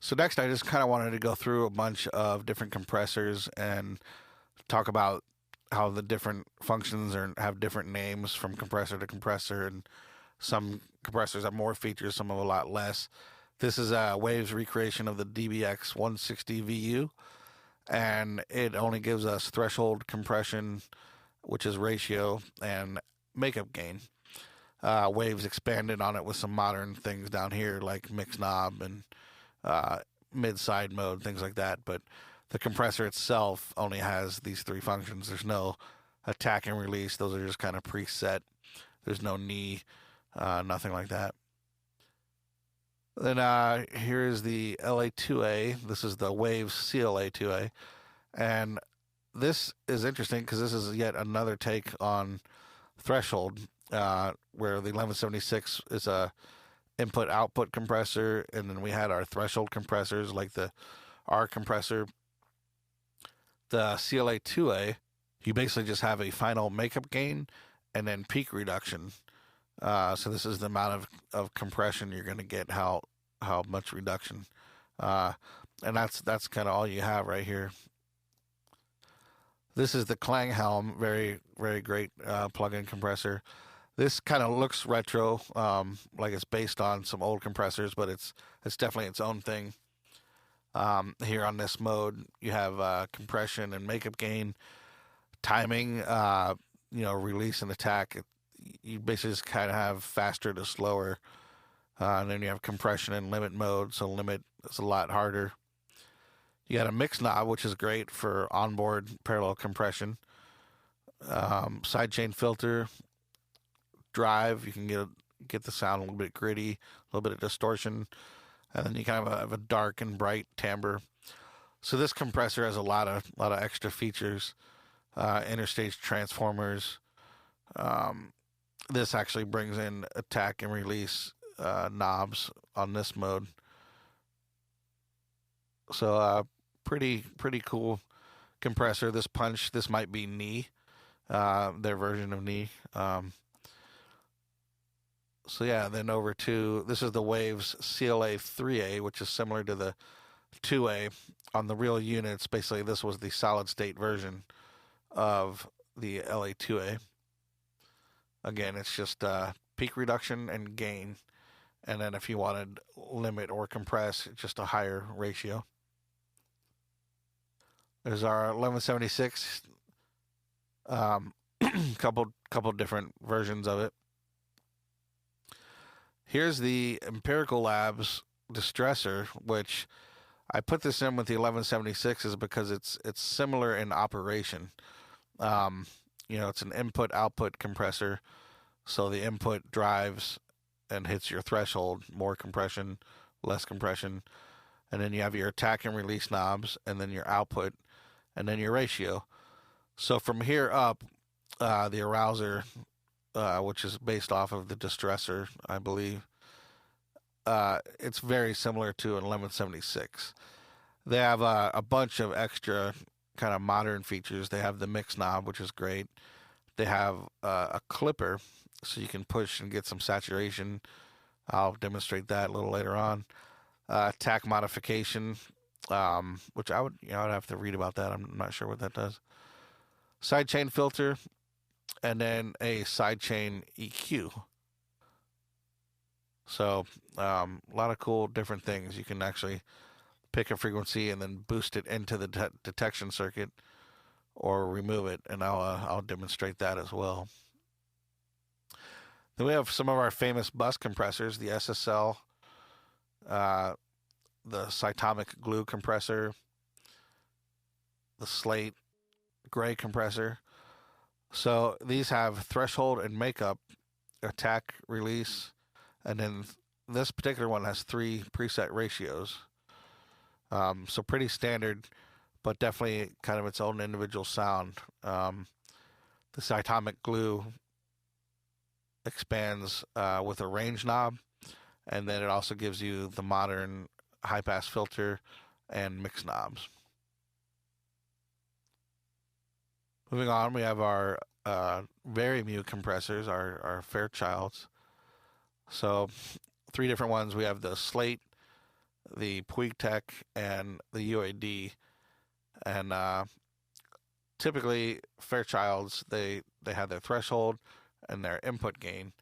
So next, I just kind of wanted to go through a bunch of different compressors and talk about how the different functions have different names from compressor to compressor, and some compressors have more features, some have a lot less. This is Wave's recreation of the DBX 160 VU, and it only gives us threshold compression, which is ratio, and makeup gain. Waves expanded on it with some modern things down here like mix knob and uh, mid side mode, things like that. But the compressor itself only has these three functions. There's no attack and release; those are just kind of preset. There's no knee, nothing like that. Then here is the LA2A. This is the Waves CLA2A, and this is interesting because this is yet another take on threshold, where the 1176 is a input output compressor, and then we had our threshold compressors like the R compressor. The CLA 2A, you basically just have a final makeup gain and then peak reduction. So this is the amount of compression you're going to get, how much reduction, uh, and that's kind of all you have right here. This is the Klanghelm, very very great plug-in compressor. This kind of looks retro, like it's based on some old compressors, but it's definitely its own thing. Here on this mode, you have compression and makeup gain, timing, release and attack. You basically just kind of have faster to slower, and then you have compression and limit mode. So limit is a lot harder. You got a mix knob, which is great for onboard parallel compression. Sidechain filter, drive. You can get the sound a little bit gritty, a little bit of distortion, and then you kind of have a dark and bright timbre. So this compressor has a lot of extra features, interstage transformers. This actually brings in attack and release knobs on this mode. So pretty cool compressor. This punch, this might be knee, their version of knee. So yeah, then over to this is the Waves CLA 3A, which is similar to the 2A on the real units. Basically, this was the solid state version of the LA 2A. Again, it's just peak reduction and gain, and then if you wanted limit or compress, just a higher ratio. There's our 1176. Couple different versions of it. Here's the Empirical Labs Distressor, which I put this in with the 1176 is because it's similar in operation. It's an input-output compressor, so the input drives and hits your threshold, more compression, less compression, and then you have your attack and release knobs, and then your output, and then your ratio. So from here up, the arouser, which is based off of the Distressor, I believe, it's very similar to an 1176. They have a bunch of extra kind of modern features. They have the mix knob, which is great. They have a clipper, so you can push and get some saturation. I'll demonstrate that a little later on. Attack modification, which I would have to read about that. I'm not sure what that does. Sidechain filter, and then a sidechain EQ. So a lot of cool different things. You can actually pick a frequency and then boost it into the detection circuit, or remove it, and I'll demonstrate that as well. Then we have some of our famous bus compressors: the SSL, the Cytomic glue compressor, the Slate gray compressor. So these have threshold and makeup, attack, release, and then this particular one has 3 preset ratios. So pretty standard, but definitely kind of its own individual sound. The Cytomic glue expands with a range knob, and then it also gives you the modern high pass filter and mix knobs. Moving on, we have our Vari-Mu compressors, our Fairchilds. So 3 different ones. We have the Slate, the Puig Tech, and the UAD. And typically, Fairchilds, they have their threshold and their input gain.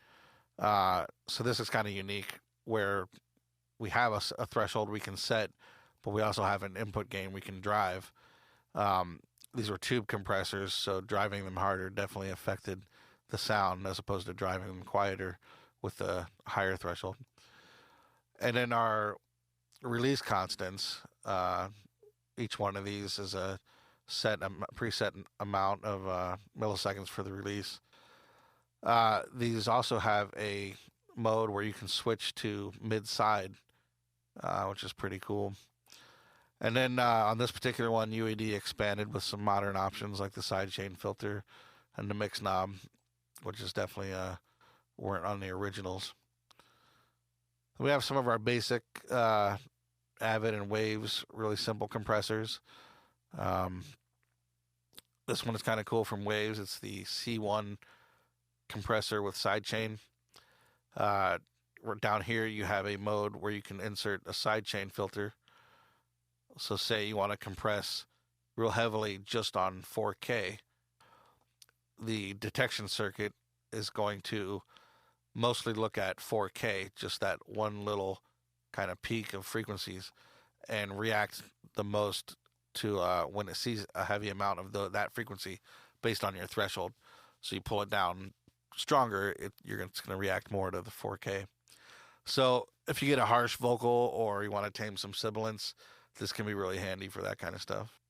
So this is kind of unique where we have a threshold we can set, but we also have an input gain we can drive. Um, these were tube compressors, so driving them harder definitely affected the sound as opposed to driving them quieter with a higher threshold. And then our release constants, each one of these is a preset amount of milliseconds for the release. These also have a mode where you can switch to mid side, which is pretty cool. And then on this particular one, UAD expanded with some modern options like the sidechain filter and the mix knob, which is definitely weren't on the originals. We have some of our basic Avid and Waves, really simple compressors. Um, this one is kind of cool from Waves. It's the C1 compressor with sidechain. Down here, you have a mode where you can insert a sidechain filter. So, say you want to compress real heavily just on 4K, the detection circuit is going to mostly look at 4K, just that one little kind of peak of frequencies, and react the most to when it sees a heavy amount of that frequency based on your threshold. So you pull it down stronger, it's going to react more to the 4K. So if you get a harsh vocal or you want to tame some sibilance, this can be really handy for that kind of stuff.